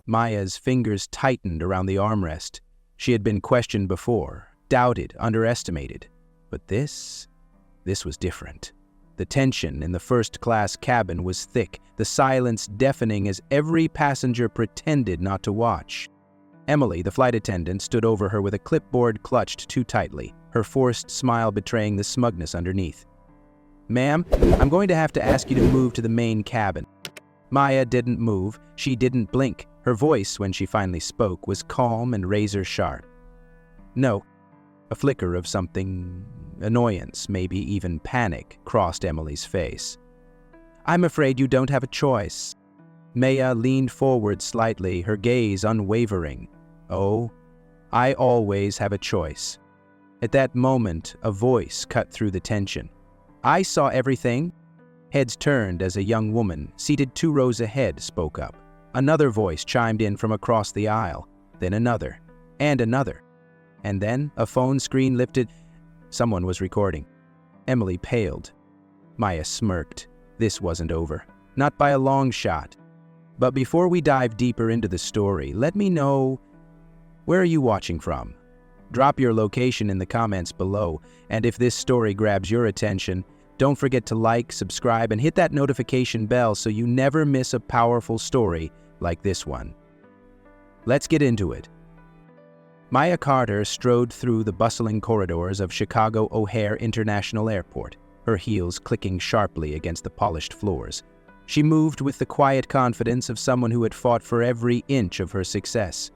Maya's fingers tightened around the armrest. She had been questioned before, doubted, underestimated. But this was different. The tension in the first-class cabin was thick, the silence deafening as every passenger pretended not to watch. Emily, the flight attendant, stood over her with a clipboard clutched too tightly, her forced smile betraying the smugness underneath. "Ma'am, I'm going to have to ask you to move to the main cabin." Maya didn't move, she didn't blink. Her voice, when she finally spoke, was calm and razor-sharp. "No." A flicker of something, annoyance, maybe even panic, crossed Emily's face. "I'm afraid you don't have a choice." Maya leaned forward slightly, her gaze unwavering. "Oh, I always have a choice." At that moment, a voice cut through the tension. "I saw everything." Heads turned as a young woman, seated 2 rows ahead, spoke up. Another voice chimed in from across the aisle, then another, and another. And then a phone screen lifted. Someone was recording. Emily paled. Maya smirked. This wasn't over. Not by a long shot. But before we dive deeper into the story, let me know, where are you watching from? Drop your location in the comments below, and if this story grabs your attention, don't forget to like, subscribe, and hit that notification bell so you never miss a powerful story like this one. Let's get into it. Maya Carter strode through the bustling corridors of Chicago O'Hare International Airport, her heels clicking sharply against the polished floors. She moved with the quiet confidence of someone who had fought for every inch of her success.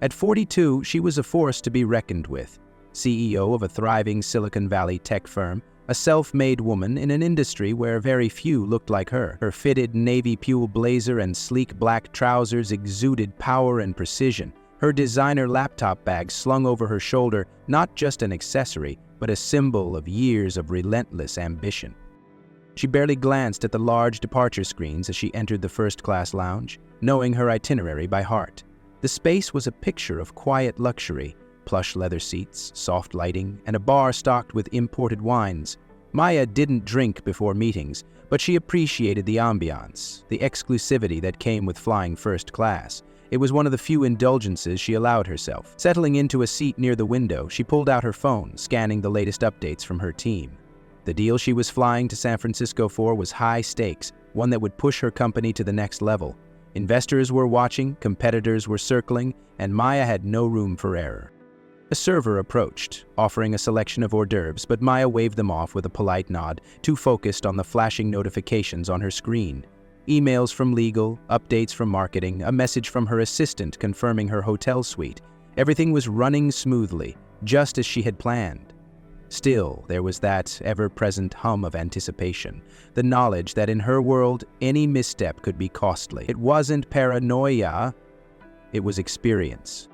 At 42, she was a force to be reckoned with. CEO of a thriving Silicon Valley tech firm, a self-made woman in an industry where very few looked like her. Her fitted navy pule blazer and sleek black trousers exuded power and precision. Her designer laptop bag slung over her shoulder, not just an accessory, but a symbol of years of relentless ambition. She barely glanced at the large departure screens as she entered the first-class lounge, knowing her itinerary by heart. The space was a picture of quiet luxury, plush leather seats, soft lighting, and a bar stocked with imported wines. Maya didn't drink before meetings, but she appreciated the ambiance, the exclusivity that came with flying first class. It was one of the few indulgences she allowed herself. Settling into a seat near the window, she pulled out her phone, scanning the latest updates from her team. The deal she was flying to San Francisco for was high stakes, one that would push her company to the next level. Investors were watching, competitors were circling, and Maya had no room for error. A server approached, offering a selection of hors d'oeuvres, but Maya waved them off with a polite nod, too focused on the flashing notifications on her screen. Emails from legal, updates from marketing, a message from her assistant confirming her hotel suite. Everything was running smoothly, just as she had planned. Still, there was that ever-present hum of anticipation, the knowledge that in her world, any misstep could be costly. It wasn't paranoia, it was experience.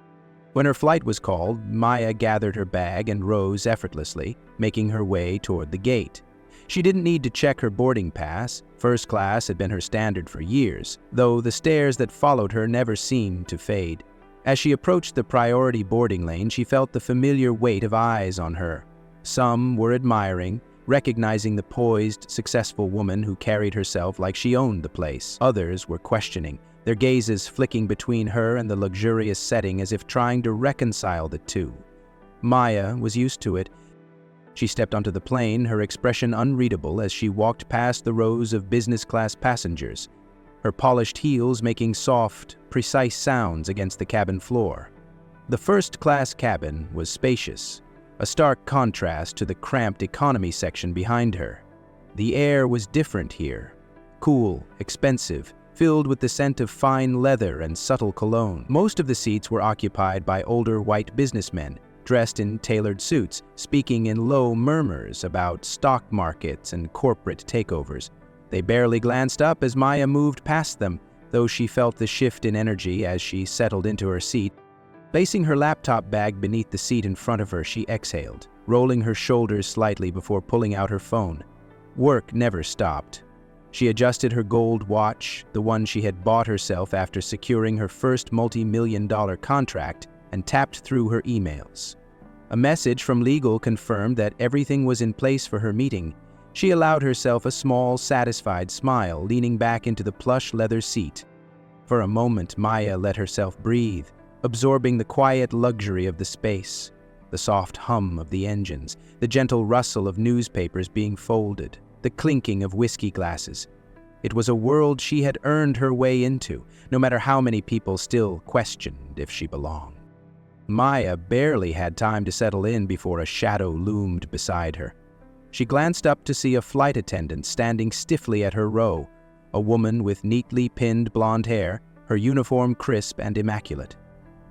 When her flight was called, Maya gathered her bag and rose effortlessly, making her way toward the gate. She didn't need to check her boarding pass. First class had been her standard for years, though the stares that followed her never seemed to fade. As she approached the priority boarding lane, she felt the familiar weight of eyes on her. Some were admiring, recognizing the poised, successful woman who carried herself like she owned the place. Others were questioning, their gazes flicking between her and the luxurious setting as if trying to reconcile the two. Maya was used to it. She stepped onto the plane, her expression unreadable as she walked past the rows of business-class passengers, her polished heels making soft, precise sounds against the cabin floor. The first-class cabin was spacious, a stark contrast to the cramped economy section behind her. The air was different here, cool, expensive, filled with the scent of fine leather and subtle cologne. Most of the seats were occupied by older white businessmen, dressed in tailored suits, speaking in low murmurs about stock markets and corporate takeovers. They barely glanced up as Maya moved past them, though she felt the shift in energy as she settled into her seat. Placing her laptop bag beneath the seat in front of her, she exhaled, rolling her shoulders slightly before pulling out her phone. Work never stopped. She adjusted her gold watch, the one she had bought herself after securing her first multi-million-dollar contract, and tapped through her emails. A message from legal confirmed that everything was in place for her meeting. She allowed herself a small, satisfied smile, leaning back into the plush leather seat. For a moment, Maya let herself breathe, absorbing the quiet luxury of the space, the soft hum of the engines, the gentle rustle of newspapers being folded, the clinking of whiskey glasses. It was a world she had earned her way into, no matter how many people still questioned if she belonged. Maya barely had time to settle in before a shadow loomed beside her. She glanced up to see a flight attendant standing stiffly at her row, a woman with neatly pinned blonde hair, her uniform crisp and immaculate.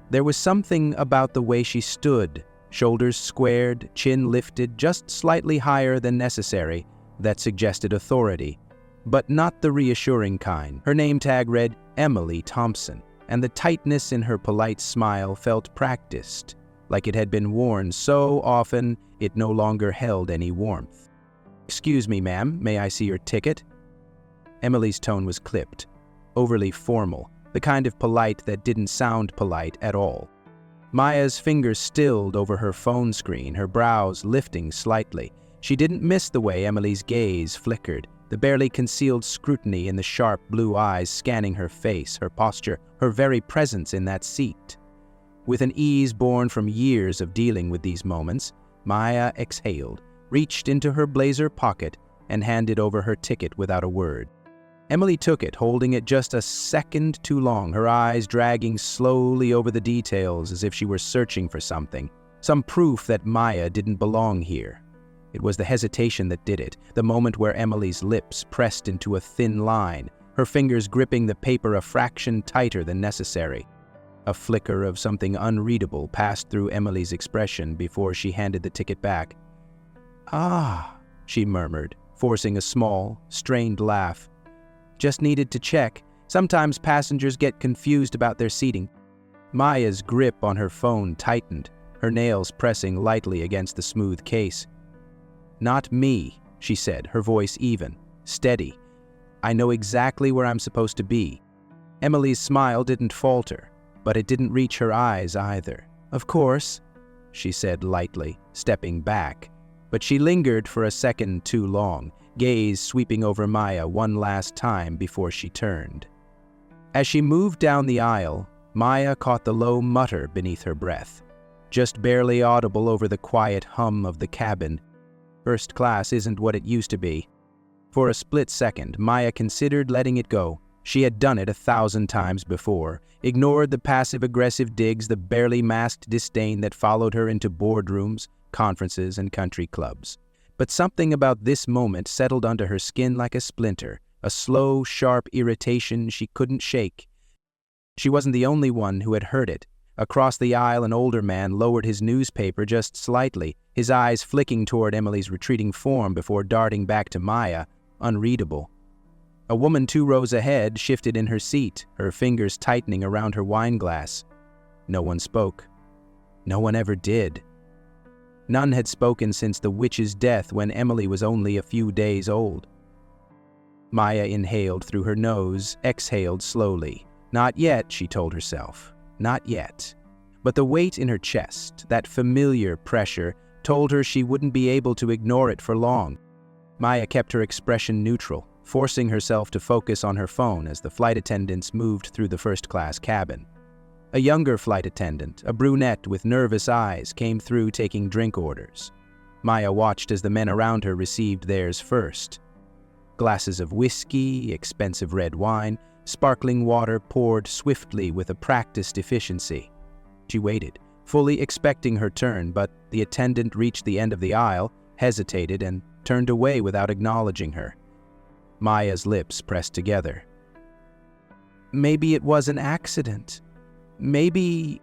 There was something about the way she stood, shoulders squared, chin lifted just slightly higher than necessary, that suggested authority, but not the reassuring kind. Her name tag read Emily Thompson, and the tightness in her polite smile felt practiced, like it had been worn so often it no longer held any warmth. "Excuse me, ma'am, may I see your ticket?" Emily's tone was clipped, overly formal, the kind of polite that didn't sound polite at all. Maya's fingers stilled over her phone screen, her brows lifting slightly. She didn't miss the way Emily's gaze flickered, the barely concealed scrutiny in the sharp blue eyes scanning her face, her posture, her very presence in that seat. With an ease born from years of dealing with these moments, Maya exhaled, reached into her blazer pocket, and handed over her ticket without a word. Emily took it, holding it just a second too long, her eyes dragging slowly over the details as if she were searching for something, some proof that Maya didn't belong here. It was the hesitation that did it, the moment where Emily's lips pressed into a thin line, her fingers gripping the paper a fraction tighter than necessary. A flicker of something unreadable passed through Emily's expression before she handed the ticket back. "Ah," she murmured, forcing a small, strained laugh. "Just needed to check. Sometimes passengers get confused about their seating." Maya's grip on her phone tightened, her nails pressing lightly against the smooth case. "Not me," she said, her voice even, steady. "I know exactly where I'm supposed to be." Emily's smile didn't falter, but it didn't reach her eyes either. "Of course," she said lightly, stepping back, but she lingered for a second too long, gaze sweeping over Maya one last time before she turned. As she moved down the aisle, Maya caught the low mutter beneath her breath, just barely audible over the quiet hum of the cabin. First class isn't what it used to be. For a split second, Maya considered letting it go. She had done it 1,000 times before, ignored the passive-aggressive digs, the barely masked disdain that followed her into boardrooms, conferences, and country clubs. But something about this moment settled under her skin like a splinter, a slow, sharp irritation she couldn't shake. She wasn't the only one who had heard it. Across the aisle, an older man lowered his newspaper just slightly, his eyes flicking toward Emily's retreating form before darting back to Maya, unreadable. A woman 2 rows ahead shifted in her seat, her fingers tightening around her wine glass. No one spoke. No one ever did. None had spoken since the witch's death when Emily was only a few days old. Maya inhaled through her nose, exhaled slowly. Not yet, she told herself. Not yet. But the weight in her chest, that familiar pressure, told her she wouldn't be able to ignore it for long. Maya kept her expression neutral, forcing herself to focus on her phone as the flight attendants moved through the first-class cabin. A younger flight attendant, a brunette with nervous eyes, came through taking drink orders. Maya watched as the men around her received theirs first. Glasses of whiskey, expensive red wine, sparkling water poured swiftly with a practiced efficiency. She waited, fully expecting her turn, but the attendant reached the end of the aisle, hesitated, and turned away without acknowledging her. Maya's lips pressed together. Maybe it was an accident. Maybe...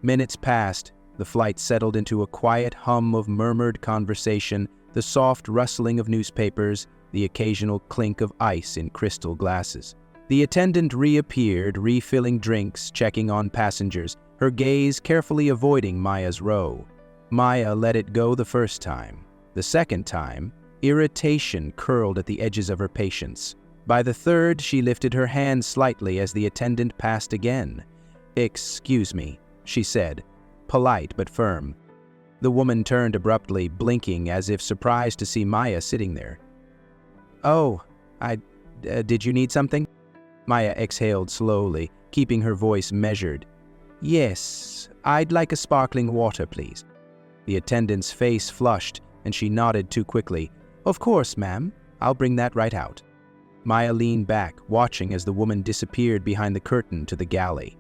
Minutes passed. The flight settled into a quiet hum of murmured conversation, the soft rustling of newspapers, the occasional clink of ice in crystal glasses. The attendant reappeared, refilling drinks, checking on passengers, her gaze carefully avoiding Maya's row. Maya let it go the first time. The second time, irritation curled at the edges of her patience. By the third, she lifted her hand slightly as the attendant passed again. "Excuse me," she said, polite but firm. The woman turned abruptly, blinking as if surprised to see Maya sitting there. "Oh, did you need something?" Maya exhaled slowly, keeping her voice measured. "Yes, I'd like a sparkling water, please." The attendant's face flushed, and she nodded too quickly. "Of course, ma'am. I'll bring that right out." Maya leaned back, watching as the woman disappeared behind the curtain to the galley.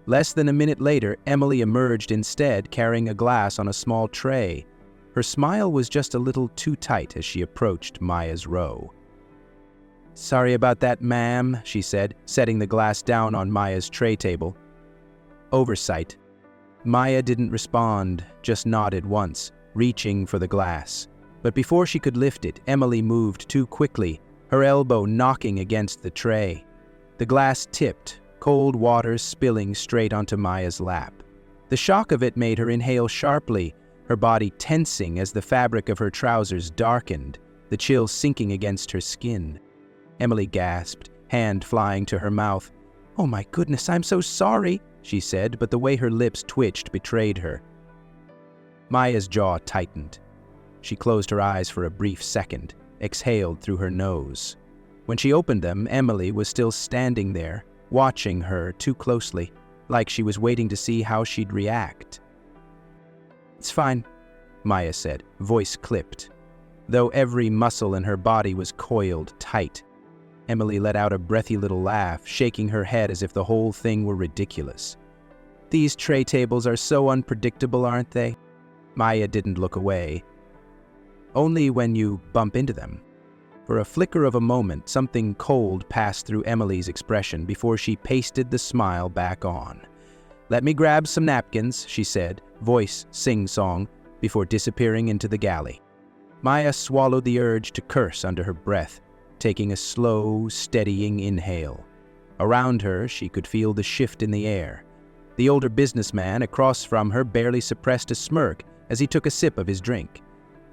Less than a minute later, Emily emerged instead, carrying a glass on a small tray. Her smile was just a little too tight as she approached Maya's row. "Sorry about that, ma'am," she said, setting the glass down on Maya's tray table. "Oversight." Maya didn't respond, just nodded once, reaching for the glass. But before she could lift it, Emily moved too quickly, her elbow knocking against the tray. The glass tipped, cold water spilling straight onto Maya's lap. The shock of it made her inhale sharply, her body tensing as the fabric of her trousers darkened, the chill sinking against her skin. Emily gasped, hand flying to her mouth. "Oh my goodness, I'm so sorry," she said, but the way her lips twitched betrayed her. Maya's jaw tightened. She closed her eyes for a brief second, exhaled through her nose. When she opened them, Emily was still standing there, watching her too closely, like she was waiting to see how she'd react. "It's fine," Maya said, voice clipped. Though every muscle in her body was coiled tight. Emily let out a breathy little laugh, shaking her head as if the whole thing were ridiculous. "These tray tables are so unpredictable, aren't they?" Maya didn't look away. "Only when you bump into them." For a flicker of a moment, something cold passed through Emily's expression before she pasted the smile back on. "Let me grab some napkins," she said, voice sing-song, before disappearing into the galley. Maya swallowed the urge to curse under her breath, taking a slow, steadying inhale. Around her, she could feel the shift in the air. The older businessman across from her barely suppressed a smirk as he took a sip of his drink.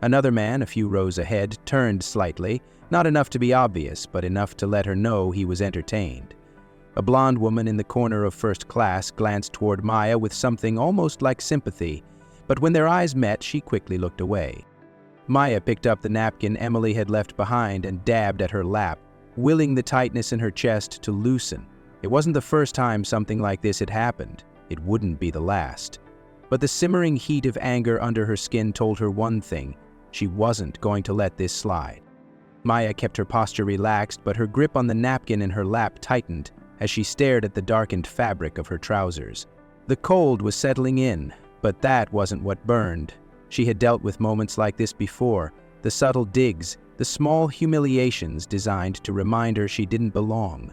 Another man, a few rows ahead, turned slightly, not enough to be obvious, but enough to let her know he was entertained. A blonde woman in the corner of first class glanced toward Maya with something almost like sympathy, but when their eyes met, she quickly looked away. Maya picked up the napkin Emily had left behind and dabbed at her lap, willing the tightness in her chest to loosen. It wasn't the first time something like this had happened. It wouldn't be the last. But the simmering heat of anger under her skin told her one thing: she wasn't going to let this slide. Maya kept her posture relaxed, but her grip on the napkin in her lap tightened as she stared at the darkened fabric of her trousers. The cold was settling in, but that wasn't what burned. She had dealt with moments like this before, the subtle digs, the small humiliations designed to remind her she didn't belong.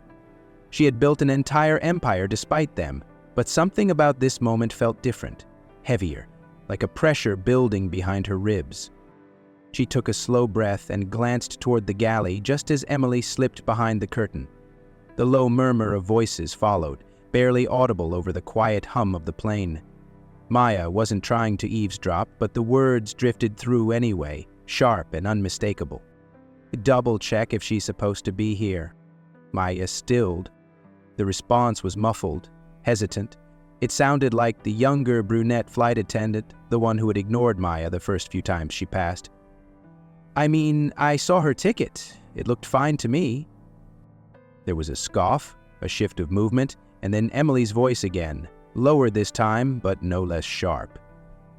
She had built an entire empire despite them, but something about this moment felt different, heavier, like a pressure building behind her ribs. She took a slow breath and glanced toward the galley just as Emily slipped behind the curtain. The low murmur of voices followed, barely audible over the quiet hum of the plane. Maya wasn't trying to eavesdrop, but the words drifted through anyway, sharp and unmistakable. "Double check if she's supposed to be here." Maya stilled. The response was muffled, hesitant. It sounded like the younger brunette flight attendant, the one who had ignored Maya the first few times she passed. "I mean, I saw her ticket. It looked fine to me." There was a scoff, a shift of movement, and then Emily's voice again, lower this time, but no less sharp.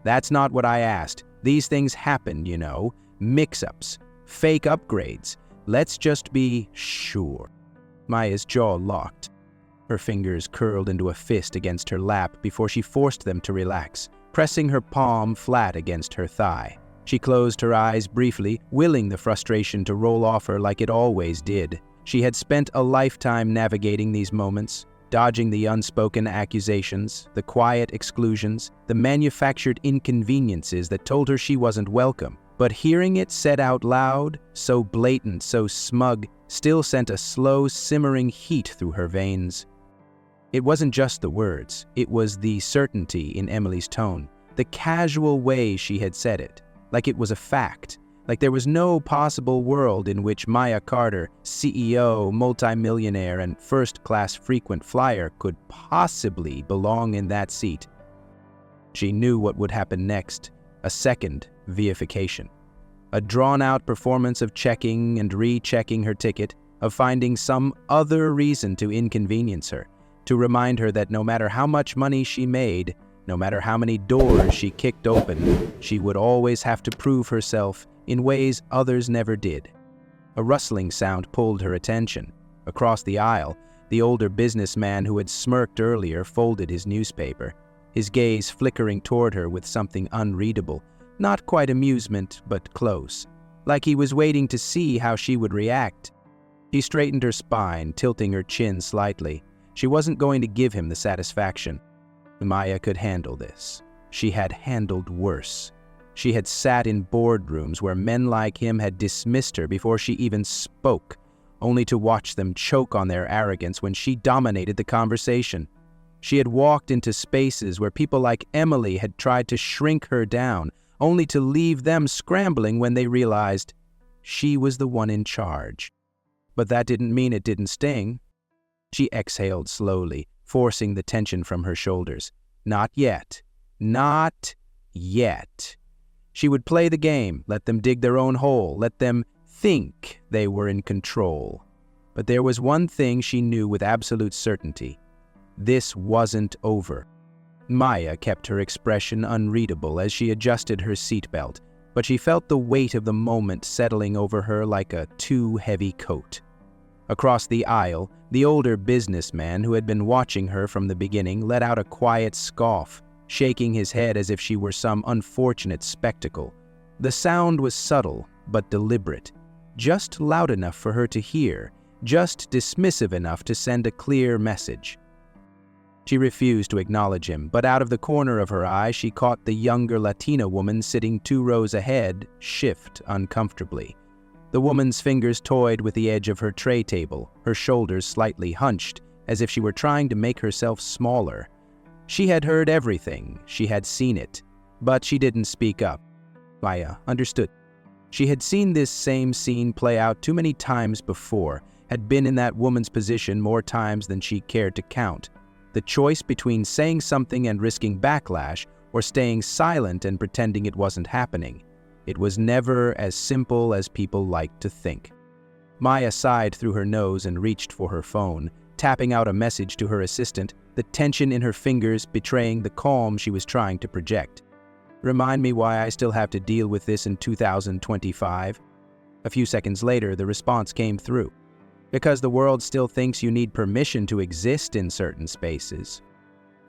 "That's not what I asked. These things happen, you know. Mix-ups, fake upgrades. Let's just be sure." Maya's jaw locked. Her fingers curled into a fist against her lap before she forced them to relax, pressing her palm flat against her thigh. She closed her eyes briefly, willing the frustration to roll off her like it always did. She had spent a lifetime navigating these moments, dodging the unspoken accusations, the quiet exclusions, the manufactured inconveniences that told her she wasn't welcome. But hearing it said out loud, so blatant, so smug, still sent a slow, simmering heat through her veins. It wasn't just the words, it was the certainty in Emily's tone, the casual way she had said it, like it was a fact, like there was no possible world in which Maya Carter, CEO, multimillionaire, and first-class frequent flyer could possibly belong in that seat. She knew what would happen next, a second veification. A drawn-out performance of checking and rechecking her ticket, of finding some other reason to inconvenience her, to remind her that no matter how much money she made, no matter how many doors she kicked open, she would always have to prove herself in ways others never did. A rustling sound pulled her attention. Across the aisle, the older businessman who had smirked earlier folded his newspaper, his gaze flickering toward her with something unreadable, not quite amusement, but close, like he was waiting to see how she would react. She straightened her spine, tilting her chin slightly. She wasn't going to give him the satisfaction. Maya could handle this. She had handled worse. She had sat in boardrooms where men like him had dismissed her before she even spoke, only to watch them choke on their arrogance when she dominated the conversation. She had walked into spaces where people like Emily had tried to shrink her down, only to leave them scrambling when they realized she was the one in charge. But that didn't mean it didn't sting. She exhaled slowly, forcing the tension from her shoulders. Not yet. Not yet. She would play the game, let them dig their own hole, let them think they were in control. But there was one thing she knew with absolute certainty. This wasn't over. Maya kept her expression unreadable as she adjusted her seatbelt, but she felt the weight of the moment settling over her like a too heavy coat. Across the aisle, the older businessman who had been watching her from the beginning let out a quiet scoff, shaking his head as if she were some unfortunate spectacle. The sound was subtle but deliberate, just loud enough for her to hear, just dismissive enough to send a clear message. She refused to acknowledge him, but out of the corner of her eye she caught the younger Latina woman sitting 2 rows ahead shift uncomfortably. The woman's fingers toyed with the edge of her tray table, her shoulders slightly hunched, as if she were trying to make herself smaller. She had heard everything, she had seen it, but she didn't speak up. Maya understood. She had seen this same scene play out too many times before, had been in that woman's position more times than she cared to count. The choice between saying something and risking backlash, or staying silent and pretending it wasn't happening. It was never as simple as people like to think. Maya sighed through her nose and reached for her phone, tapping out a message to her assistant, the tension in her fingers betraying the calm she was trying to project. Remind me why I still have to deal with this in 2025? A few seconds later, the response came through. Because the world still thinks you need permission to exist in certain spaces.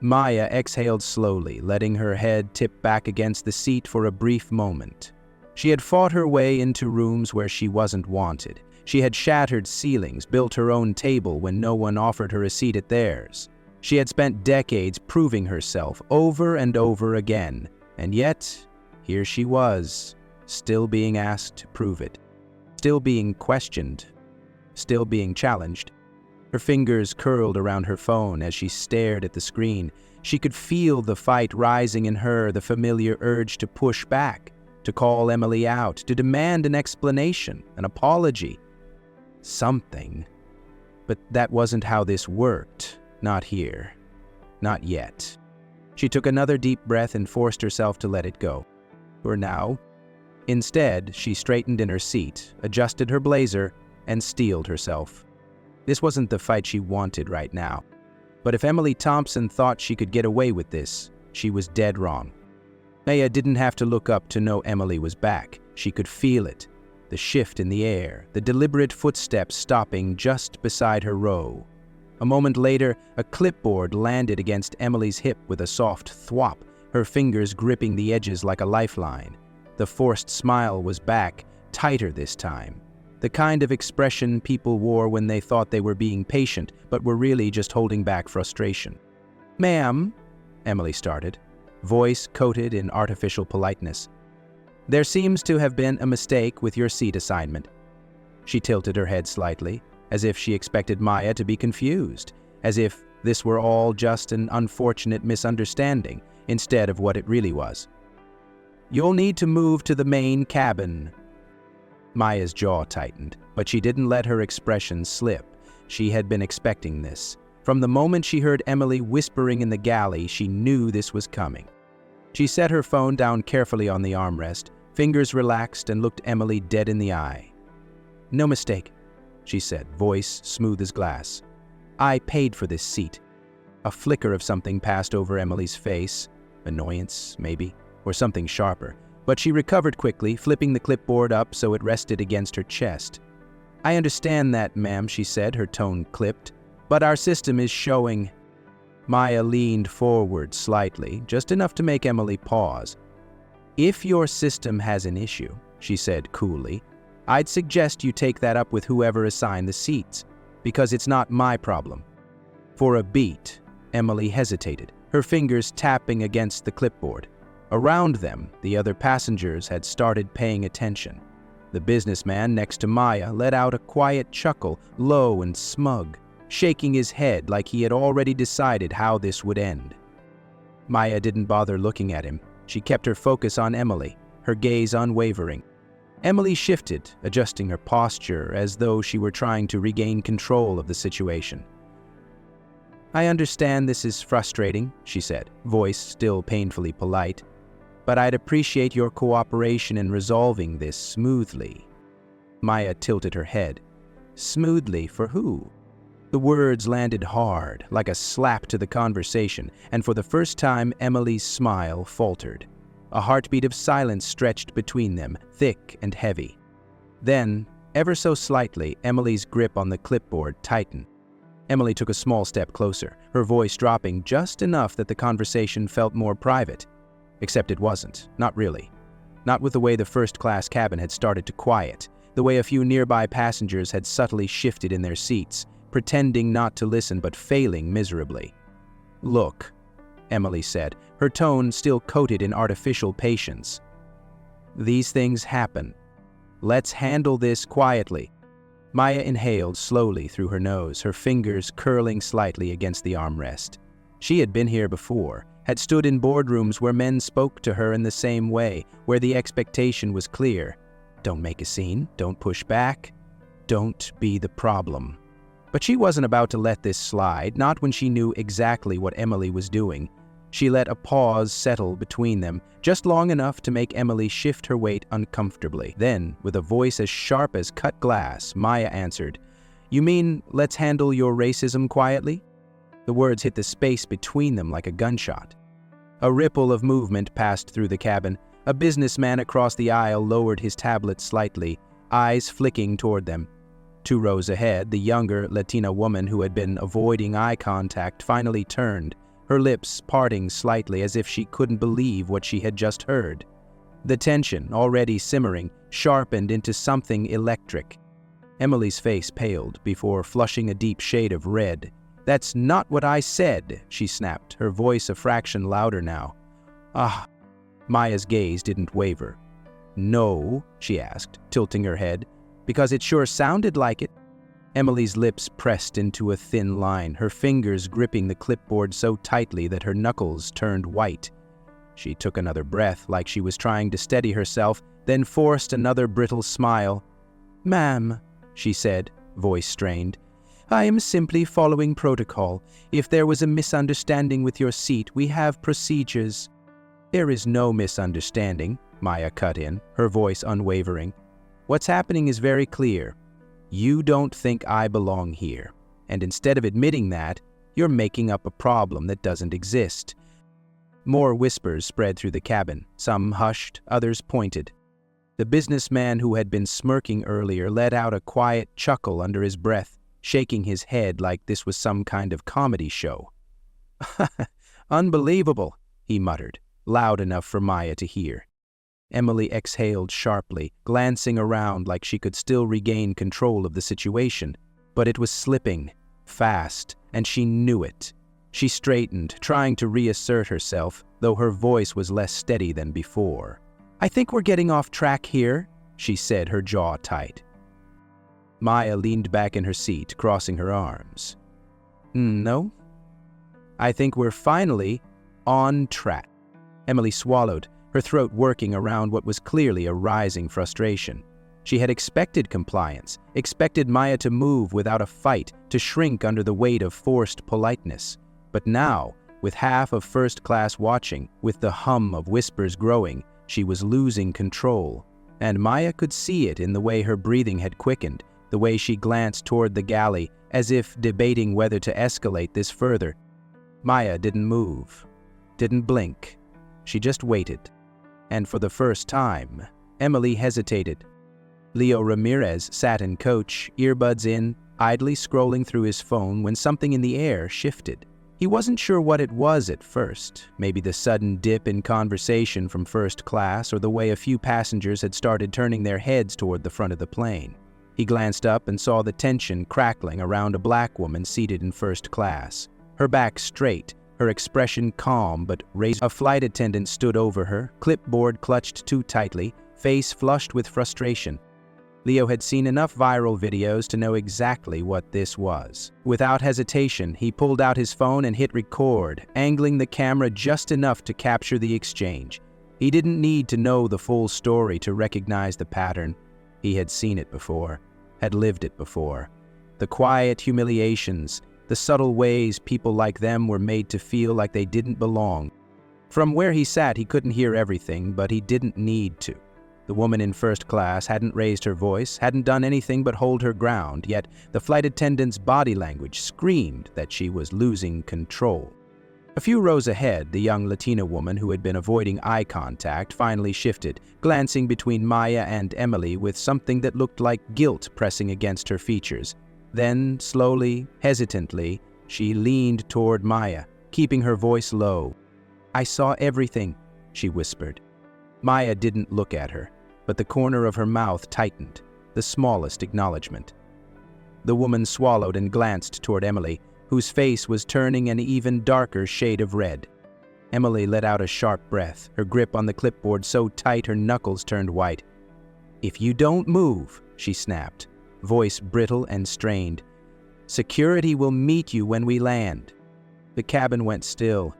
Maya exhaled slowly, letting her head tip back against the seat for a brief moment. She had fought her way into rooms where she wasn't wanted. She had shattered ceilings, built her own table when no one offered her a seat at theirs. She had spent decades proving herself over and over again, and yet, here she was, still being asked to prove it, still being questioned, still being challenged. Her fingers curled around her phone as she stared at the screen. She could feel the fight rising in her, the familiar urge to push back, to call Emily out, to demand an explanation, an apology, something. But that wasn't how this worked. Not here. Not yet. She took another deep breath and forced herself to let it go. For now. Instead, she straightened in her seat, adjusted her blazer, and steeled herself. This wasn't the fight she wanted right now. But if Emily Thompson thought she could get away with this, she was dead wrong. Maya didn't have to look up to know Emily was back. She could feel it. The shift in the air, the deliberate footsteps stopping just beside her row. A moment later, a clipboard landed against Emily's hip with a soft thwop, her fingers gripping the edges like a lifeline. The forced smile was back, tighter this time. The kind of expression people wore when they thought they were being patient, but were really just holding back frustration. "Ma'am," Emily started, voice coated in artificial politeness. "There seems to have been a mistake with your seat assignment." She tilted her head slightly, as if she expected Maya to be confused, as if this were all just an unfortunate misunderstanding, instead of what it really was. "You'll need to move to the main cabin." Maya's jaw tightened, but she didn't let her expression slip. She had been expecting this. From the moment she heard Emily whispering in the galley, she knew this was coming. She set her phone down carefully on the armrest, fingers relaxed, and looked Emily dead in the eye. "No mistake. she said, voice smooth as glass. I paid for this seat. A flicker of something passed over Emily's face. Annoyance, maybe, or something sharper. But she recovered quickly, flipping the clipboard up so it rested against her chest. I understand that, ma'am, she said, her tone clipped. But our system is showing... Maya leaned forward slightly, just enough to make Emily pause. If your system has an issue, she said coolly, I'd suggest you take that up with whoever assigned the seats, because it's not my problem. For a beat, Emily hesitated, her fingers tapping against the clipboard. Around them, the other passengers had started paying attention. The businessman next to Maya let out a quiet chuckle, low and smug, shaking his head like he had already decided how this would end. Maya didn't bother looking at him. She kept her focus on Emily, her gaze unwavering. Emily shifted, adjusting her posture as though she were trying to regain control of the situation. I understand this is frustrating, she said, voice still painfully polite, but I'd appreciate your cooperation in resolving this smoothly. Maya tilted her head. Smoothly for who? The words landed hard, like a slap to the conversation, and for the first time Emily's smile faltered. A heartbeat of silence stretched between them, thick and heavy. Then, ever so slightly, Emily's grip on the clipboard tightened. Emily took a small step closer, her voice dropping just enough that the conversation felt more private. Except it wasn't, not really. Not with the way the first-class cabin had started to quiet, the way a few nearby passengers had subtly shifted in their seats, pretending not to listen but failing miserably. Look, Emily said, her tone still coated in artificial patience. These things happen. Let's handle this quietly. Maya inhaled slowly through her nose, her fingers curling slightly against the armrest. She had been here before, had stood in boardrooms where men spoke to her in the same way, where the expectation was clear. Don't make a scene, don't push back, don't be the problem. But she wasn't about to let this slide, not when she knew exactly what Emily was doing. She let a pause settle between them, just long enough to make Emily shift her weight uncomfortably. Then, with a voice as sharp as cut glass, Maya answered, You mean, let's handle your racism quietly? The words hit the space between them like a gunshot. A ripple of movement passed through the cabin. A businessman across the aisle lowered his tablet slightly, eyes flicking toward them. 2 rows ahead, the younger Latina woman who had been avoiding eye contact finally turned, her lips parting slightly as if she couldn't believe what she had just heard. The tension, already simmering, sharpened into something electric. Emily's face paled before flushing a deep shade of red. That's not what I said, she snapped, her voice a fraction louder now. Ah, Maya's gaze didn't waver. No, she asked, tilting her head. Because it sure sounded like it. Emily's lips pressed into a thin line, her fingers gripping the clipboard so tightly that her knuckles turned white. She took another breath like she was trying to steady herself, then forced another brittle smile. Ma'am, she said, voice strained, I am simply following protocol. If there was a misunderstanding with your seat, we have procedures. There is no misunderstanding, Maya cut in, her voice unwavering. What's happening is very clear. You don't think I belong here, and instead of admitting that, you're making up a problem that doesn't exist. More whispers spread through the cabin, some hushed, others pointed. The businessman who had been smirking earlier let out a quiet chuckle under his breath, shaking his head like this was some kind of comedy show. Unbelievable, he muttered, loud enough for Maya to hear. Emily exhaled sharply, glancing around like she could still regain control of the situation. But it was slipping, fast, and she knew it. She straightened, trying to reassert herself, though her voice was less steady than before. I think we're getting off track here, she said, her jaw tight. Maya leaned back in her seat, crossing her arms. No? I think we're finally on track. Emily swallowed, her throat working around what was clearly a rising frustration. She had expected compliance, expected Maya to move without a fight, to shrink under the weight of forced politeness. But now, with half of first class watching, with the hum of whispers growing, she was losing control. And Maya could see it in the way her breathing had quickened, the way she glanced toward the galley, as if debating whether to escalate this further. Maya didn't move, didn't blink. She just waited. And for the first time, Emily hesitated. Leo Ramirez sat in coach, earbuds in, idly scrolling through his phone when something in the air shifted. He wasn't sure what it was at first, maybe the sudden dip in conversation from first class or the way a few passengers had started turning their heads toward the front of the plane. He glanced up and saw the tension crackling around a black woman seated in first class. Her back straight, her expression calm but raised. A flight attendant stood over her, clipboard clutched too tightly, face flushed with frustration. Leo had seen enough viral videos to know exactly what this was. Without hesitation, he pulled out his phone and hit record, angling the camera just enough to capture the exchange. He didn't need to know the full story to recognize the pattern. He had seen it before, had lived it before. The quiet humiliations, the subtle ways people like them were made to feel like they didn't belong. From where he sat, he couldn't hear everything, but he didn't need to. The woman in first class hadn't raised her voice, hadn't done anything but hold her ground, yet the flight attendant's body language screamed that she was losing control. A few rows ahead, the young Latina woman who had been avoiding eye contact finally shifted, glancing between Maya and Emily with something that looked like guilt pressing against her features. Then, slowly, hesitantly, she leaned toward Maya, keeping her voice low. "I saw everything," she whispered. Maya didn't look at her, but the corner of her mouth tightened, the smallest acknowledgement. The woman swallowed and glanced toward Emily, whose face was turning an even darker shade of red. Emily let out a sharp breath, her grip on the clipboard so tight her knuckles turned white. "If you don't move," she snapped, voice brittle and strained, "security will meet you when we land." The cabin went still.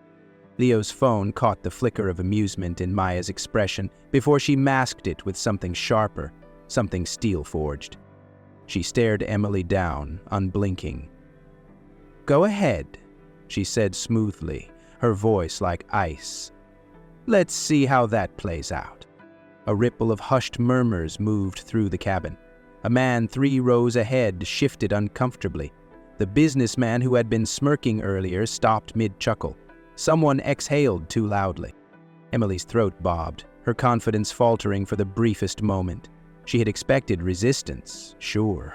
Leo's phone caught the flicker of amusement in Maya's expression before she masked it with something sharper, something steel-forged. She stared Emily down, unblinking. "Go ahead," she said smoothly, her voice like ice. "Let's see how that plays out." A ripple of hushed murmurs moved through the cabin. A man 3 rows ahead shifted uncomfortably. The businessman who had been smirking earlier stopped mid-chuckle. Someone exhaled too loudly. Emily's throat bobbed, her confidence faltering for the briefest moment. She had expected resistance, sure,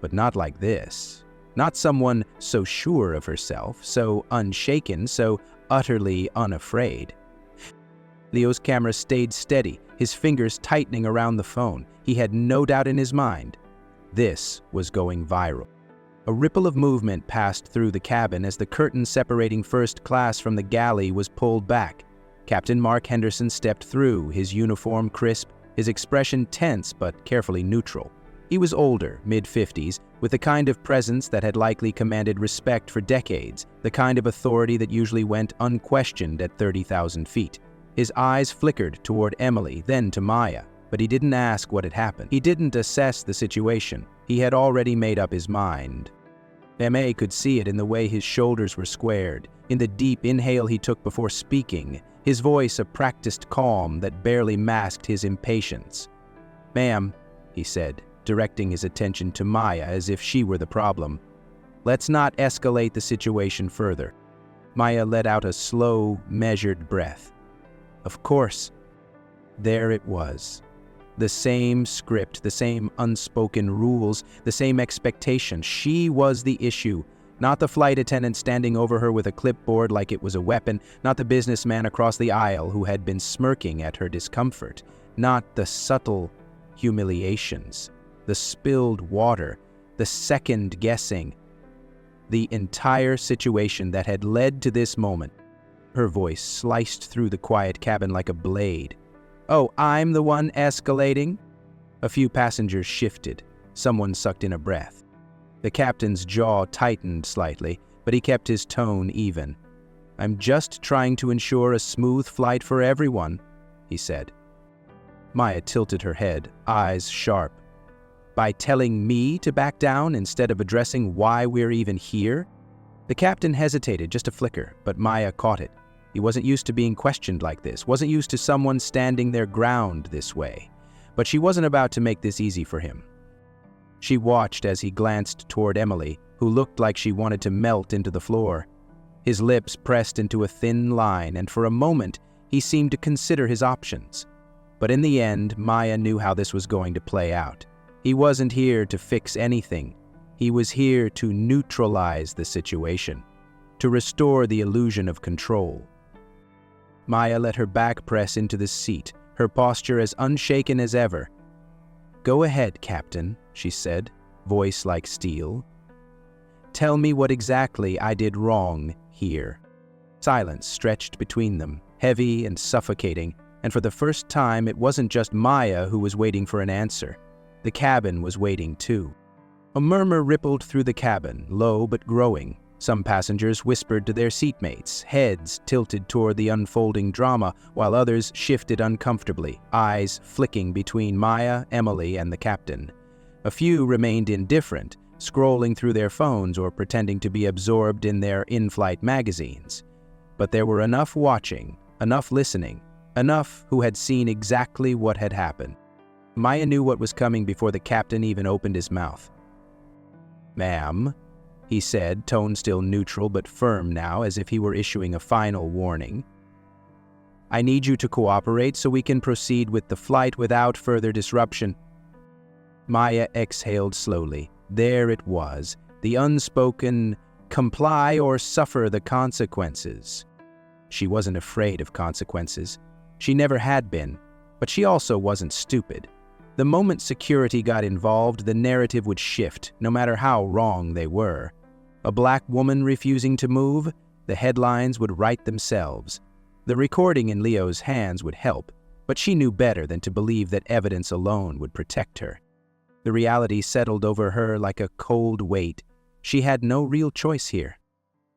but not like this. Not someone so sure of herself, so unshaken, so utterly unafraid. Leo's camera stayed steady, his fingers tightening around the phone. He had no doubt in his mind. This was going viral. A ripple of movement passed through the cabin as the curtain separating first class from the galley was pulled back. Captain Mark Henderson stepped through, his uniform crisp, his expression tense but carefully neutral. He was older, mid-50s, with the kind of presence that had likely commanded respect for decades, the kind of authority that usually went unquestioned at 30,000 feet. His eyes flickered toward Emily, then to Maya, but he didn't ask what had happened. He didn't assess the situation. He had already made up his mind. M.A. could see it in the way his shoulders were squared, in the deep inhale he took before speaking, his voice a practiced calm that barely masked his impatience. "Ma'am," he said, directing his attention to Maya as if she were the problem. "Let's not escalate the situation further." Maya let out a slow, measured breath. Of course. There it was. The same script, the same unspoken rules, the same expectation. She was the issue, not the flight attendant standing over her with a clipboard like it was a weapon, not the businessman across the aisle who had been smirking at her discomfort, not the subtle humiliations, the spilled water, the second guessing. The entire situation that had led to this moment. Her voice sliced through the quiet cabin like a blade. "Oh, I'm the one escalating?" A few passengers shifted. Someone sucked in a breath. The captain's jaw tightened slightly, but he kept his tone even. "I'm just trying to ensure a smooth flight for everyone," he said. Maya tilted her head, eyes sharp. "By telling me to back down instead of addressing why we're even here?" The captain hesitated just a flicker, but Maya caught it. He wasn't used to being questioned like this, wasn't used to someone standing their ground this way. But she wasn't about to make this easy for him. She watched as he glanced toward Emily, who looked like she wanted to melt into the floor. His lips pressed into a thin line, and for a moment he seemed to consider his options. But in the end, Maya knew how this was going to play out. He wasn't here to fix anything. He was here to neutralize the situation, to restore the illusion of control. Maya let her back press into the seat, her posture as unshaken as ever. "Go ahead, Captain," she said, voice like steel. "Tell me what exactly I did wrong here." Silence stretched between them, heavy and suffocating, and for the first time it wasn't just Maya who was waiting for an answer. The cabin was waiting too. A murmur rippled through the cabin, low but growing. Some passengers whispered to their seatmates, heads tilted toward the unfolding drama, while others shifted uncomfortably, eyes flicking between Maya, Emily, and the captain. A few remained indifferent, scrolling through their phones or pretending to be absorbed in their in-flight magazines. But there were enough watching, enough listening, enough who had seen exactly what had happened. Maya knew what was coming before the captain even opened his mouth. "Ma'am," he said, tone still neutral but firm now, as if he were issuing a final warning. "I need you to cooperate so we can proceed with the flight without further disruption." Maya exhaled slowly. There it was, the unspoken, comply or suffer the consequences. She wasn't afraid of consequences. She never had been, but she also wasn't stupid. The moment security got involved, the narrative would shift, no matter how wrong they were. A black woman refusing to move? The headlines would write themselves. The recording in Leo's hands would help, but she knew better than to believe that evidence alone would protect her. The reality settled over her like a cold weight. She had no real choice here.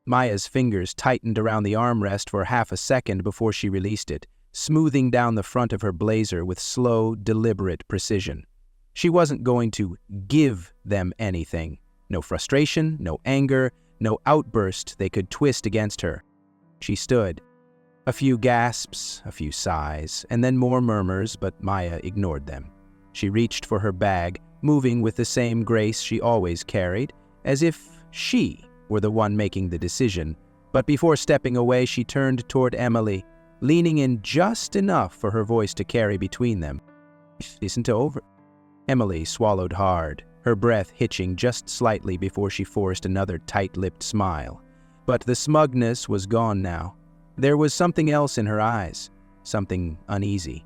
Maya's fingers tightened around the armrest for half a second before she released it, smoothing down the front of her blazer with slow, deliberate precision. She wasn't going to give them anything. No frustration, no anger, no outburst they could twist against her. She stood. A few gasps, a few sighs, and then more murmurs, but Maya ignored them. She reached for her bag, moving with the same grace she always carried, as if she were the one making the decision. But before stepping away, she turned toward Emily, leaning in just enough for her voice to carry between them. "Isn't over." Emily swallowed hard, her breath hitching just slightly before she forced another tight-lipped smile. But the smugness was gone now. There was something else in her eyes, something uneasy.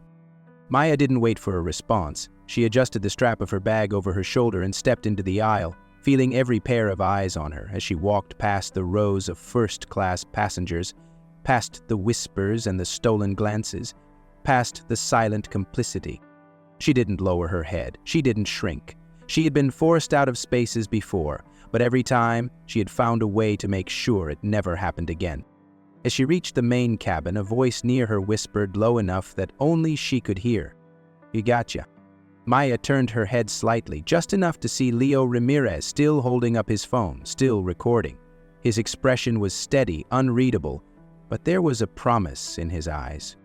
Maya didn't wait for a response. She adjusted the strap of her bag over her shoulder and stepped into the aisle, feeling every pair of eyes on her as she walked past the rows of first-class passengers, past the whispers and the stolen glances, past the silent complicity. She didn't lower her head. She didn't shrink. She had been forced out of spaces before, but every time she had found a way to make sure it never happened again. As she reached the main cabin, a voice near her whispered low enough that only she could hear, "You gotcha." Maya turned her head slightly, just enough to see Leo Ramirez still holding up his phone, still recording. His expression was steady, unreadable, but there was a promise in his eyes.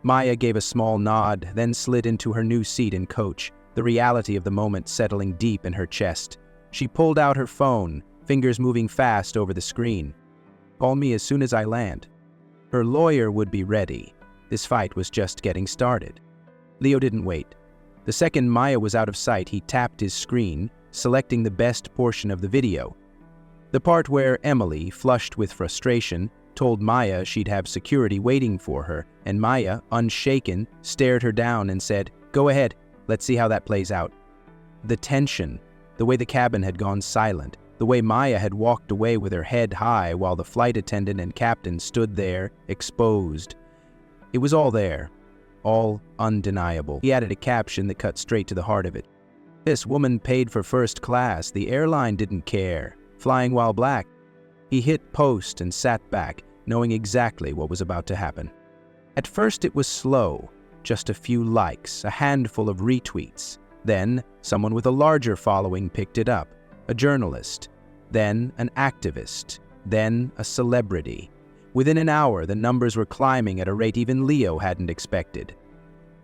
Maya gave a small nod, then slid into her new seat in coach, the reality of the moment settling deep in her chest. She pulled out her phone, fingers moving fast over the screen. "Call me as soon as I land." Her lawyer would be ready. This fight was just getting started. Leo didn't wait. The second Maya was out of sight, he tapped his screen, selecting the best portion of the video. The part where Emily, flushed with frustration, told Maya she'd have security waiting for her, and Maya, unshaken, stared her down and said, "Go ahead, let's see how that plays out." The tension, the way the cabin had gone silent, the way Maya had walked away with her head high while the flight attendant and captain stood there, exposed. It was all there, all undeniable. He added a caption that cut straight to the heart of it. "This woman paid for first class. The airline didn't care. Flying while black." He hit post and sat back, knowing exactly what was about to happen. At first it was slow, just a few likes, a handful of retweets. Then someone with a larger following picked it up, a journalist, then an activist, then a celebrity. Within an hour, the numbers were climbing at a rate even Leo hadn't expected.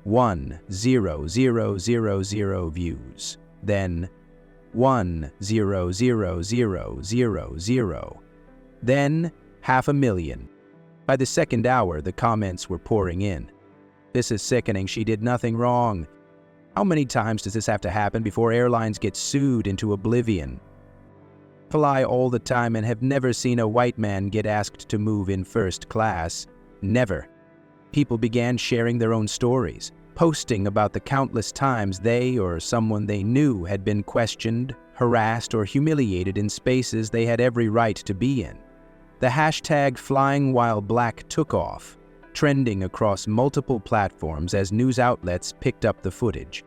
1,0,0,0,0 views, then 1,000,000. Then 500,000. By the second hour, the comments were pouring in. This is sickening. She did nothing wrong. How many times does this have to happen before airlines get sued into oblivion? Fly all the time and have never seen a white man get asked to move in first class. Never. People began sharing their own stories, posting about the countless times they or someone they knew had been questioned, harassed, or humiliated in spaces they had every right to be in. The hashtag Flying While Black took off, trending across multiple platforms as news outlets picked up the footage.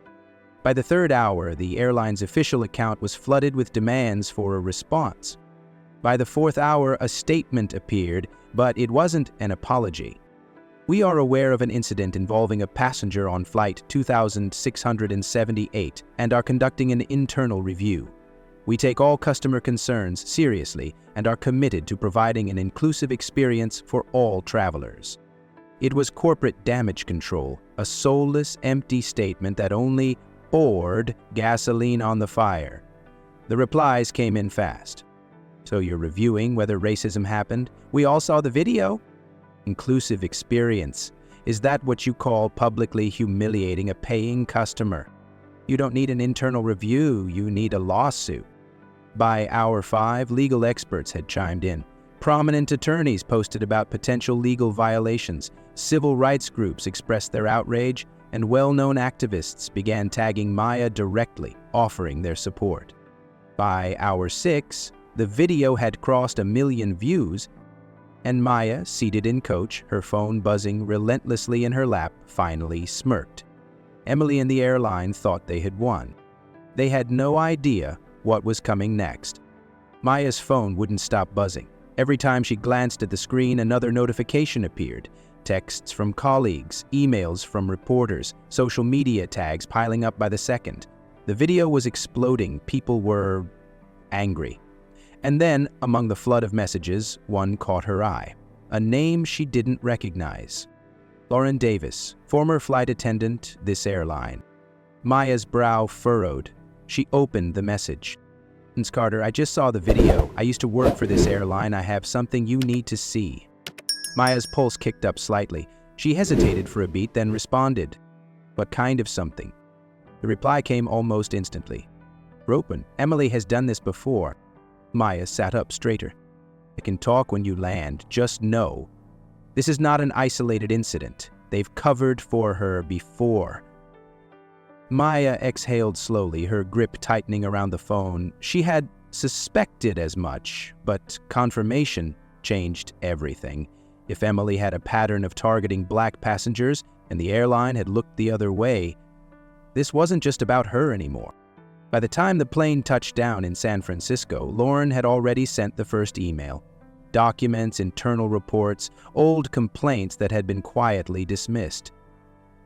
By the third hour, the airline's official account was flooded with demands for a response. By the fourth hour, a statement appeared, but it wasn't an apology. We are aware of an incident involving a passenger on flight 2678 and are conducting an internal review. We take all customer concerns seriously and are committed to providing an inclusive experience for all travelers. It was corporate damage control, a soulless, empty statement that only poured gasoline on the fire. The replies came in fast. So you're reviewing whether racism happened? We all saw the video. Inclusive experience. Is that what you call publicly humiliating a paying customer? You don't need an internal review, you need a lawsuit. By hour 5, legal experts had chimed in. Prominent attorneys posted about potential legal violations. Civil rights groups expressed their outrage, and well-known activists began tagging Maya directly, offering their support. By hour 6, the video had crossed 1 million views, and Maya, seated in coach, her phone buzzing relentlessly in her lap, finally smirked. Emily and the airline thought they had won. They had no idea what was coming next. Maya's phone wouldn't stop buzzing. Every time she glanced at the screen, another notification appeared. Texts from colleagues, emails from reporters, social media tags piling up by the second. The video was exploding. People were angry. And then, among the flood of messages, one caught her eye. A name she didn't recognize. Lauren Davis, former flight attendant, this airline. Maya's brow furrowed. She opened the message. "Ms. Carter, I just saw the video. I used to work for this airline. I have something you need to see." Maya's pulse kicked up slightly. She hesitated for a beat, then responded. "What kind of something?" The reply came almost instantly. "Ropen, Emily has done this before." Maya sat up straighter. "I can talk when you land. Just know. This is not an isolated incident. They've covered for her before." Maya exhaled slowly, her grip tightening around the phone. She had suspected as much, but confirmation changed everything. If Emily had a pattern of targeting black passengers and the airline had looked the other way, this wasn't just about her anymore. By the time the plane touched down in San Francisco, Lauren had already sent the first email. Documents, internal reports, old complaints that had been quietly dismissed.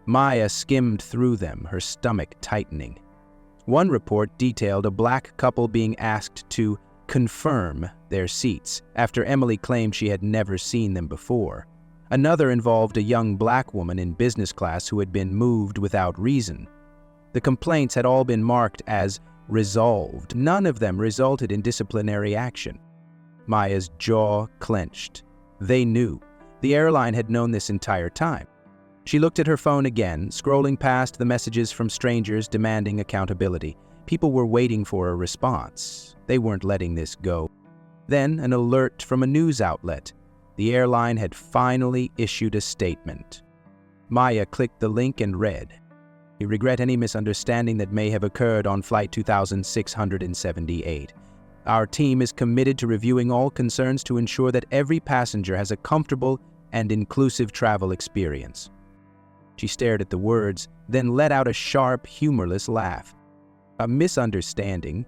Maya skimmed through them, her stomach tightening. One report detailed a black couple being asked to confirm their seats after Emily claimed she had never seen them before. Another involved a young black woman in business class who had been moved without reason. The complaints had all been marked as resolved. None of them resulted in disciplinary action. Maya's jaw clenched. They knew. The airline had known this entire time. She looked at her phone again, scrolling past the messages from strangers demanding accountability. People were waiting for a response. They weren't letting this go. Then, an alert from a news outlet. The airline had finally issued a statement. Maya clicked the link and read, "We regret any misunderstanding that may have occurred on Flight 2678. Our team is committed to reviewing all concerns to ensure that every passenger has a comfortable and inclusive travel experience." She stared at the words, then let out a sharp, humorless laugh. "A misunderstanding?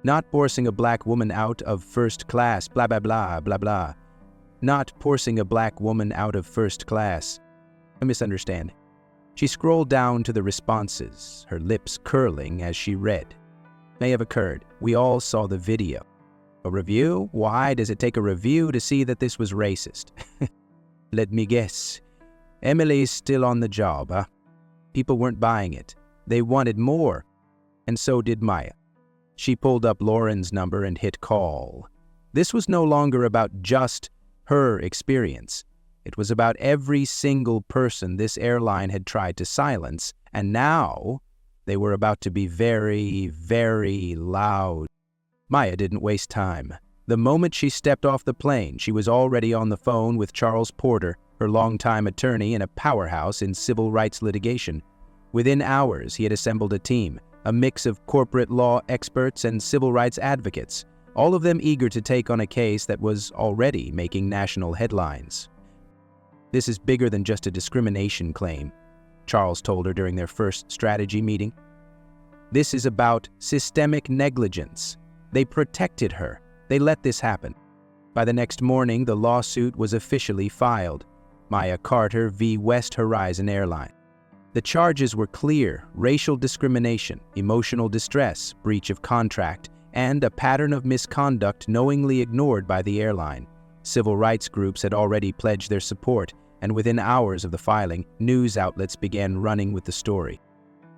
Not forcing a black woman out of first class, blah, blah, blah, blah, blah. Not forcing a black woman out of first class. I misunderstand." She scrolled down to the responses, her lips curling as she read. "May have occurred. We all saw the video." "A review? Why does it take a review to see that this was racist?" "Let me guess. Emily's still on the job, huh?" People weren't buying it. They wanted more. And so did Maya. She pulled up Lauren's number and hit call. This was no longer about just her experience. It was about every single person this airline had tried to silence, and now they were about to be very, very loud. Maya didn't waste time. The moment she stepped off the plane, she was already on the phone with Charles Porter, her longtime attorney and a powerhouse in civil rights litigation. Within hours, he had assembled a team, a mix of corporate law experts and civil rights advocates, all of them eager to take on a case that was already making national headlines. "This is bigger than just a discrimination claim," Charles told her during their first strategy meeting. "This is about systemic negligence. They protected her. They let this happen." By the next morning, the lawsuit was officially filed. Maya Carter v. West Horizon Airline. The charges were clear: racial discrimination, emotional distress, breach of contract, and a pattern of misconduct knowingly ignored by the airline. Civil rights groups had already pledged their support, and within hours of the filing, news outlets began running with the story.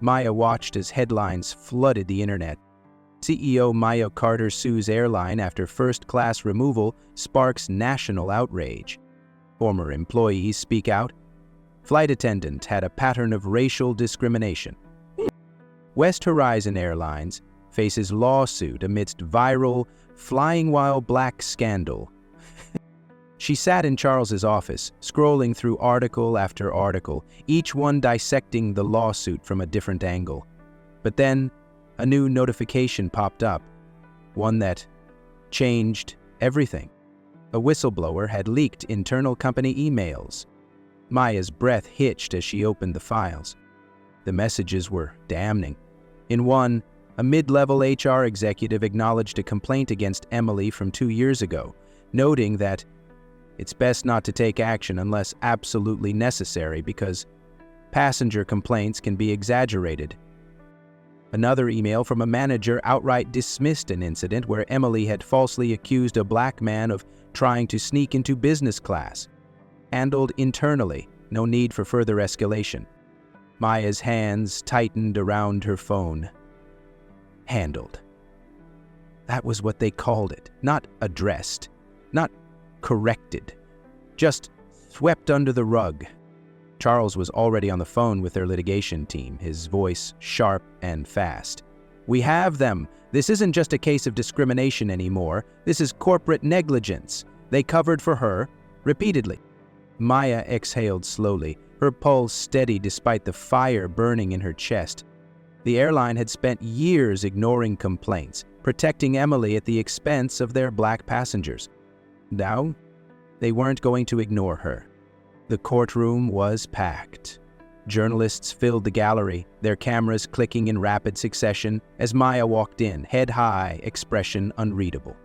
Maya watched as headlines flooded the internet. CEO Maya Carter sues airline after first-class removal sparks national outrage. Former employees speak out. Flight attendant had a pattern of racial discrimination. West Horizon Airlines faces lawsuit amidst viral flying while black scandal. She sat in Charles's office, scrolling through article after article, each one dissecting the lawsuit from a different angle. But then, a new notification popped up, one that changed everything. A whistleblower had leaked internal company emails. Maya's breath hitched as she opened the files. The messages were damning. In one, a mid-level HR executive acknowledged a complaint against Emily from 2 years ago, noting that it's best not to take action unless absolutely necessary because passenger complaints can be exaggerated. Another email from a manager outright dismissed an incident where Emily had falsely accused a black man of trying to sneak into business class. Handled internally, no need for further escalation. Maya's hands tightened around her phone. Handled. That was what they called it. Not addressed. Not corrected. Just swept under the rug. Charles was already on the phone with their litigation team, his voice sharp and fast. "We have them. This isn't just a case of discrimination anymore. This is corporate negligence. They covered for her, repeatedly." Maya exhaled slowly, her pulse steady despite the fire burning in her chest. The airline had spent years ignoring complaints, protecting Emily at the expense of their black passengers. Now, they weren't going to ignore her. The courtroom was packed. Journalists filled the gallery, their cameras clicking in rapid succession as Maya walked in, head high, expression unreadable.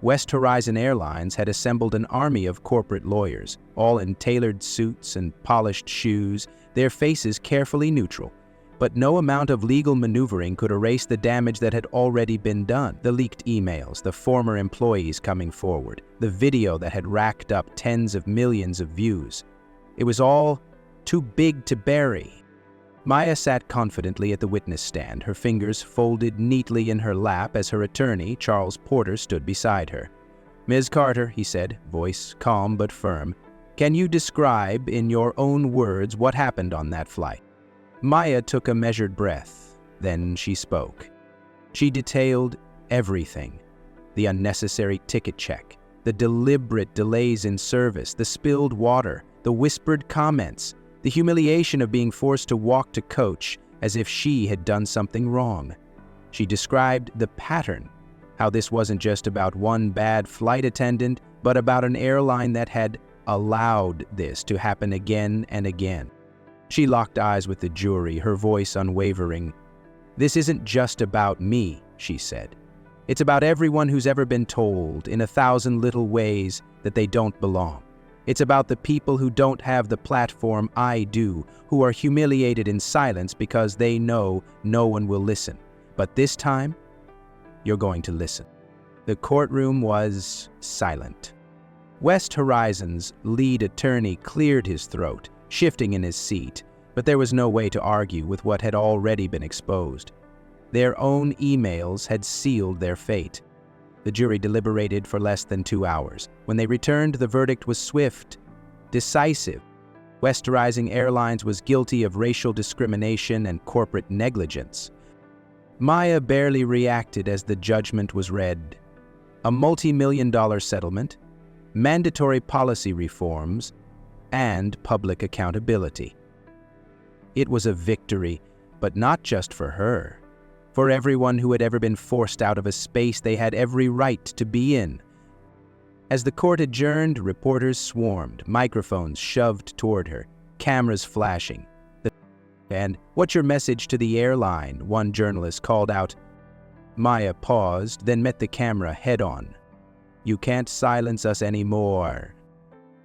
West Horizon Airlines had assembled an army of corporate lawyers, all in tailored suits and polished shoes, their faces carefully neutral. But no amount of legal maneuvering could erase the damage that had already been done. The leaked emails, the former employees coming forward, the video that had racked up tens of millions of views. It was all too big to bury. Maya sat confidently at the witness stand, her fingers folded neatly in her lap as her attorney, Charles Porter, stood beside her. "Ms. Carter," he said, voice calm but firm, "can you describe in your own words what happened on that flight?" Maya took a measured breath. Then she spoke. She detailed everything: the unnecessary ticket check, the deliberate delays in service, the spilled water, the whispered comments, the humiliation of being forced to walk to coach as if she had done something wrong. She described the pattern, how this wasn't just about one bad flight attendant, but about an airline that had allowed this to happen again and again. She locked eyes with the jury, her voice unwavering. "This isn't just about me," she said. "It's about everyone who's ever been told, in 1,000 little ways, that they don't belong. It's about the people who don't have the platform I do, who are humiliated in silence because they know no one will listen. But this time, you're going to listen." The courtroom was silent. West Horizon's lead attorney cleared his throat, shifting in his seat, but there was no way to argue with what had already been exposed. Their own emails had sealed their fate. The jury deliberated for less than 2 hours. When they returned, the verdict was swift, decisive. West Horizon Airlines was guilty of racial discrimination and corporate negligence. Maya barely reacted as the judgment was read. A multi-million-dollar settlement, mandatory policy reforms, and public accountability. It was a victory, but not just for her. For everyone who had ever been forced out of a space they had every right to be in. As the court adjourned, reporters swarmed, microphones shoved toward her, cameras flashing. And, "What's your message to the airline?" one journalist called out. Maya paused, then met the camera head-on. "You can't silence us anymore."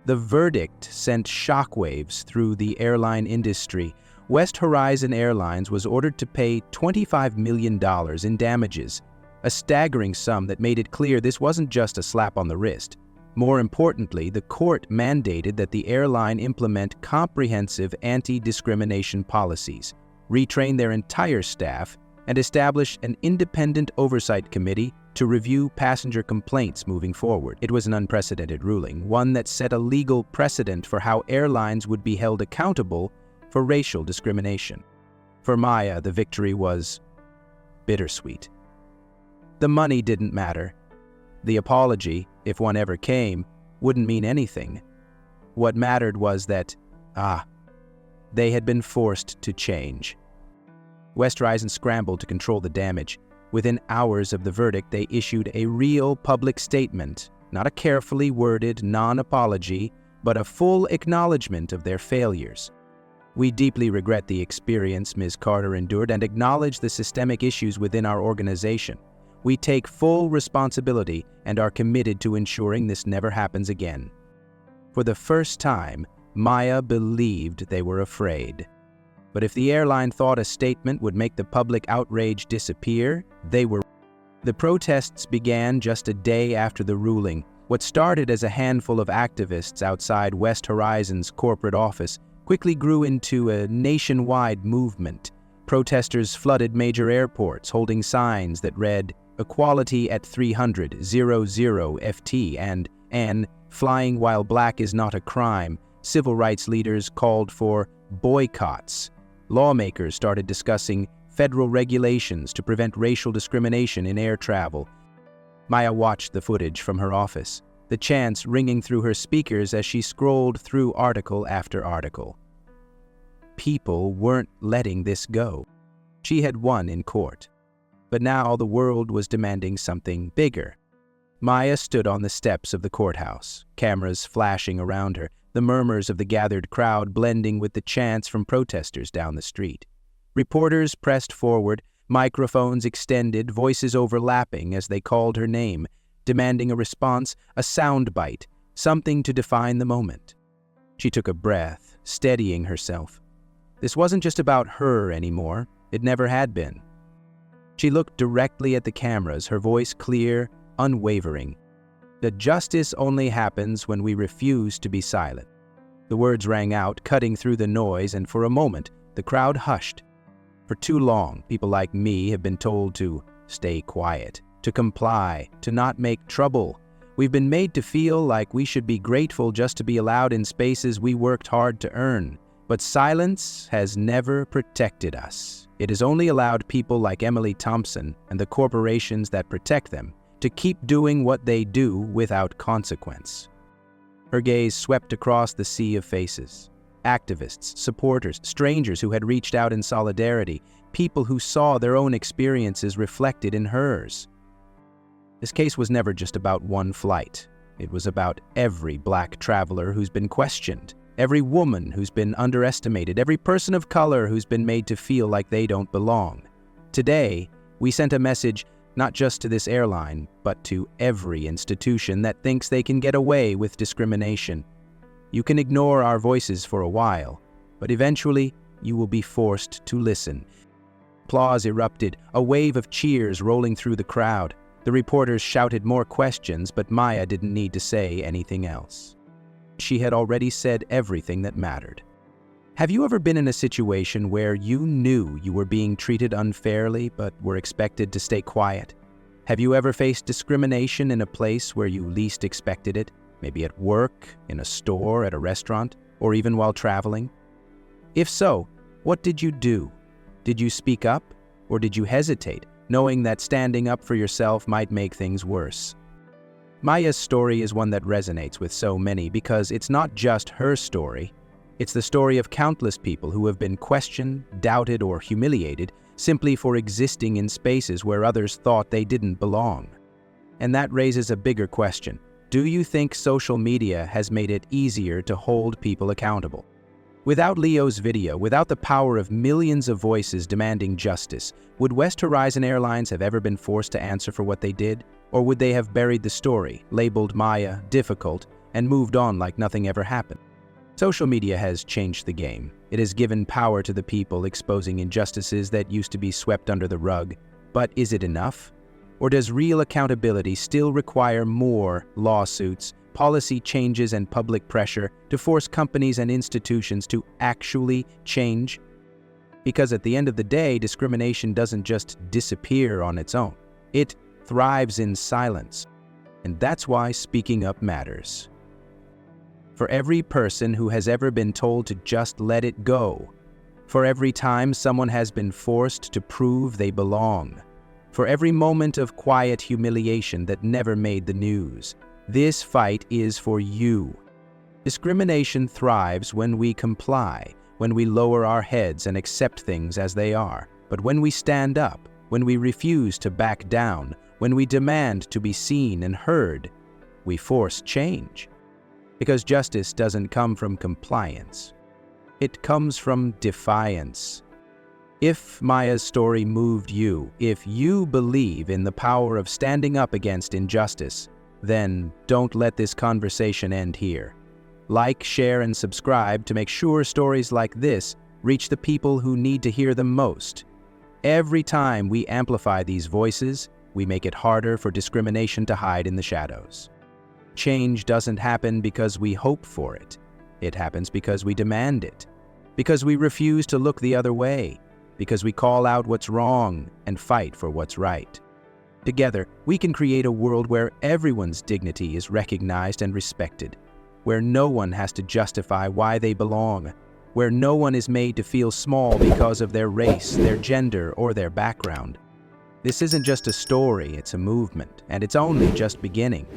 The verdict sent shockwaves through the airline industry. West Horizon Airlines was ordered to pay $25 million in damages, a staggering sum that made it clear this wasn't just a slap on the wrist. More importantly, the court mandated that the airline implement comprehensive anti-discrimination policies, retrain their entire staff, and establish an independent oversight committee to review passenger complaints moving forward. It was an unprecedented ruling, one that set a legal precedent for how airlines would be held accountable for racial discrimination. For Maya, the victory was bittersweet. The money didn't matter. The apology, if one ever came, wouldn't mean anything. What mattered was that, they had been forced to change. West Horizon scrambled to control the damage. Within hours of the verdict, they issued a real public statement, not a carefully worded non-apology, but a full acknowledgement of their failures. "We deeply regret the experience Ms. Carter endured and acknowledge the systemic issues within our organization. We take full responsibility and are committed to ensuring this never happens again." For the first time, Maya believed they were afraid. But if the airline thought a statement would make the public outrage disappear, they were. The protests began just a day after the ruling. What started as a handful of activists outside West Horizon's corporate office quickly grew into a nationwide movement. Protesters flooded major airports holding signs that read, "Equality at 300 FT" and "Flying while black is not a crime." Civil rights leaders called for boycotts. Lawmakers started discussing federal regulations to prevent racial discrimination in air travel. Maya watched the footage from her office, the chants ringing through her speakers as she scrolled through article after article. People weren't letting this go. She had won in court. But now the world was demanding something bigger. Maya stood on the steps of the courthouse, cameras flashing around her, the murmurs of the gathered crowd blending with the chants from protesters down the street. Reporters pressed forward, microphones extended, voices overlapping as they called her name, demanding a response, a soundbite, something to define the moment. She took a breath, steadying herself. This wasn't just about her anymore. It never had been. She looked directly at the cameras, her voice clear, unwavering. "That justice only happens when we refuse to be silent." The words rang out, cutting through the noise, and for a moment, the crowd hushed. For too long, people like me have been told to stay quiet, to comply, to not make trouble. We've been made to feel like we should be grateful just to be allowed in spaces we worked hard to earn. But silence has never protected us. It has only allowed people like Emily Thompson and the corporations that protect them to keep doing what they do without consequence. Her gaze swept across the sea of faces. Activists, supporters, strangers who had reached out in solidarity, people who saw their own experiences reflected in hers. This case was never just about one flight. It was about every black traveler who's been questioned, every woman who's been underestimated, every person of color who's been made to feel like they don't belong. Today, we sent a message not just to this airline, but to every institution that thinks they can get away with discrimination. You can ignore our voices for a while, but eventually you will be forced to listen. Applause erupted, a wave of cheers rolling through the crowd. The reporters shouted more questions, but Maya didn't need to say anything else. She had already said everything that mattered. Have you ever been in a situation where you knew you were being treated unfairly but were expected to stay quiet? Have you ever faced discrimination in a place where you least expected it, maybe at work, in a store, at a restaurant, or even while traveling? If so, what did you do? Did you speak up, or did you hesitate, knowing that standing up for yourself might make things worse? Maya's story is one that resonates with so many because it's not just her story. It's the story of countless people who have been questioned, doubted, or humiliated simply for existing in spaces where others thought they didn't belong. And that raises a bigger question. Do you think social media has made it easier to hold people accountable? Without Leo's video, without the power of millions of voices demanding justice, would West Horizon Airlines have ever been forced to answer for what they did? Or would they have buried the story, labeled Maya difficult, and moved on like nothing ever happened? Social media has changed the game. It has given power to the people exposing injustices that used to be swept under the rug. But is it enough? Or does real accountability still require more lawsuits, policy changes, and public pressure to force companies and institutions to actually change? Because at the end of the day, discrimination doesn't just disappear on its own. It thrives in silence. And that's why speaking up matters. For every person who has ever been told to just let it go, for every time someone has been forced to prove they belong, for every moment of quiet humiliation that never made the news, this fight is for you. Discrimination thrives when we comply, when we lower our heads and accept things as they are. But when we stand up, when we refuse to back down, when we demand to be seen and heard, we force change. Because justice doesn't come from compliance. It comes from defiance. If Maya's story moved you, if you believe in the power of standing up against injustice, then don't let this conversation end here. Like, share, and subscribe to make sure stories like this reach the people who need to hear them most. Every time we amplify these voices, we make it harder for discrimination to hide in the shadows. Change doesn't happen because we hope for it. It happens because we demand it. Because we refuse to look the other way. Because we call out what's wrong and fight for what's right. Together, we can create a world where everyone's dignity is recognized and respected, where no one has to justify why they belong, where no one is made to feel small because of their race, their gender, or their background. This isn't just a story, it's a movement, and it's only just beginning.